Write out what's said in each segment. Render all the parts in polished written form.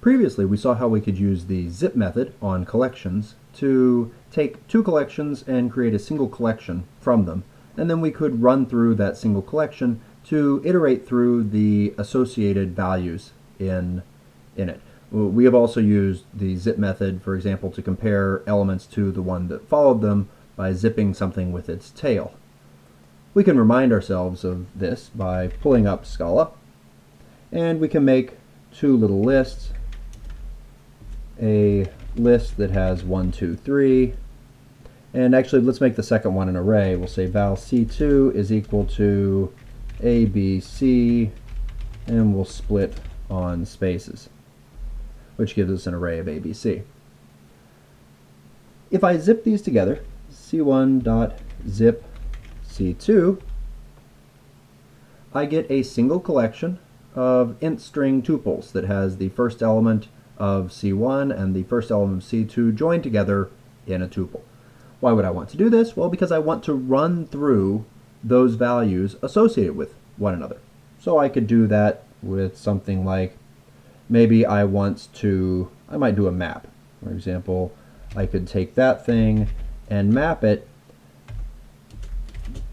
Previously, we saw how we could use the zip method on collections to take two collections and create a single collection from them, and then we could run through that single collection to iterate through the associated values in it. We have also used the zip method, for example, to compare elements to the one that followed them by zipping something with its tail. We can remind ourselves of this by pulling up Scala, and we can make two little lists. A list that has 1, 2, 3, and actually let's make the second one an array. We'll say val c2 is equal to abc, and we'll split on spaces, which gives us an array of abc. If I zip these together, c1.zip c2, I get a single collection of int string tuples that has the first element of C1 and the first element of C2 joined together in a tuple. Why would I want to do this? Well, because I want to run through those values associated with one another. So I could do that with something like, maybe I might do a map. For example, I could take that thing and map it,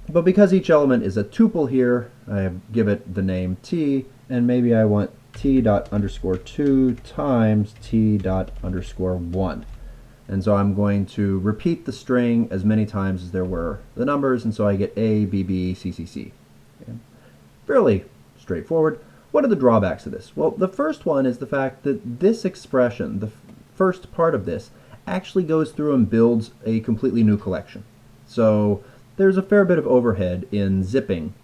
but because each element is a tuple here, I give it the name t, and maybe I want t._2 times t._1. And so I'm going to repeat the string as many times as there were the numbers, and so I get A, B, B, C, C, C. Okay. Fairly straightforward. What are the drawbacks of this? Well, the first one is the fact that this expression, the first part of this, actually goes through and builds a completely new collection. So there's a fair bit of overhead in zipping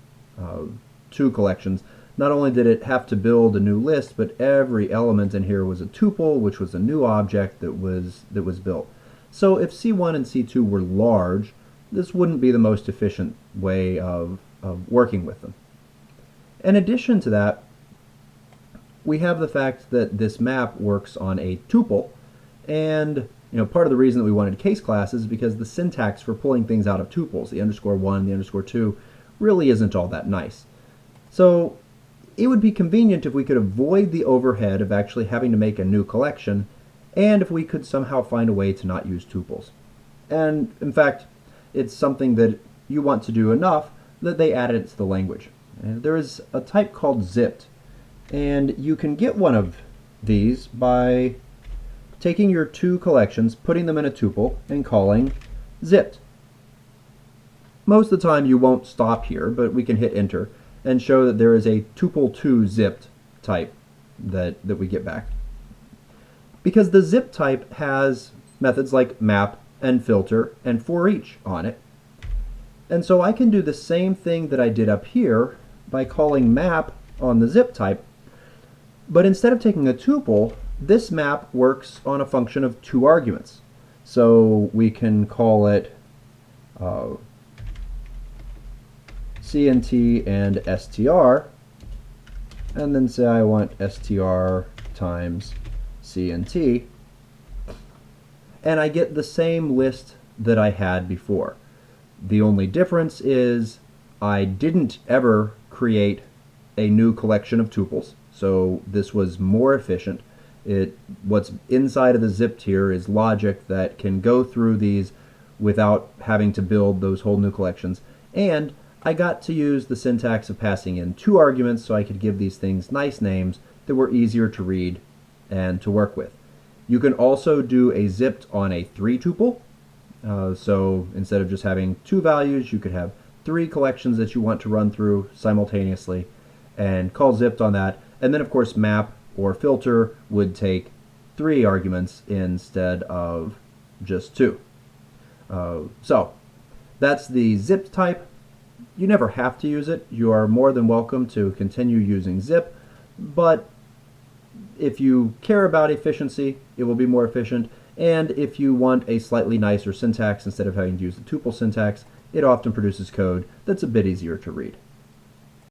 two collections. Not only did it have to build a new list, but every element in here was a tuple, which was a new object that was built. So if C1 and C2 were large, this wouldn't be the most efficient way of working with them. In addition to that, we have the fact that this map works on a tuple, and part of the reason that we wanted case classes is because the syntax for pulling things out of tuples, the _1, the _2, really isn't all that nice. So it would be convenient if we could avoid the overhead of actually having to make a new collection, and if we could somehow find a way to not use tuples. And in fact, it's something that you want to do enough that they added it to the language. And there is a type called zipped, and you can get one of these by taking your two collections, putting them in a tuple, and calling zipped. Most of the time you won't stop here, but we can hit enter and show that there is a tuple2 zipped type that we get back. Because the zip type has methods like map and filter and for each on it. And so I can do the same thing that I did up here by calling map on the zip type, but instead of taking a tuple, this map works on a function of two arguments. So we can call it CNT and STR, and then say I want STR times CNT, and I get the same list that I had before. The only difference is I didn't ever create a new collection of tuples, so this was more efficient. What's inside of the zipped here is logic that can go through these without having to build those whole new collections, and I got to use the syntax of passing in two arguments so I could give these things nice names that were easier to read and to work with. You can also do a zipped on a 3 tuple. So instead of just having two values, you could have 3 collections that you want to run through simultaneously and call zipped on that. And then of course map or filter would take 3 arguments instead of just 2. So that's the zipped type. You never have to use it. You are more than welcome to continue using zip, but if you care about efficiency, it will be more efficient, and if you want a slightly nicer syntax instead of having to use the tuple syntax, it often produces code that's a bit easier to read.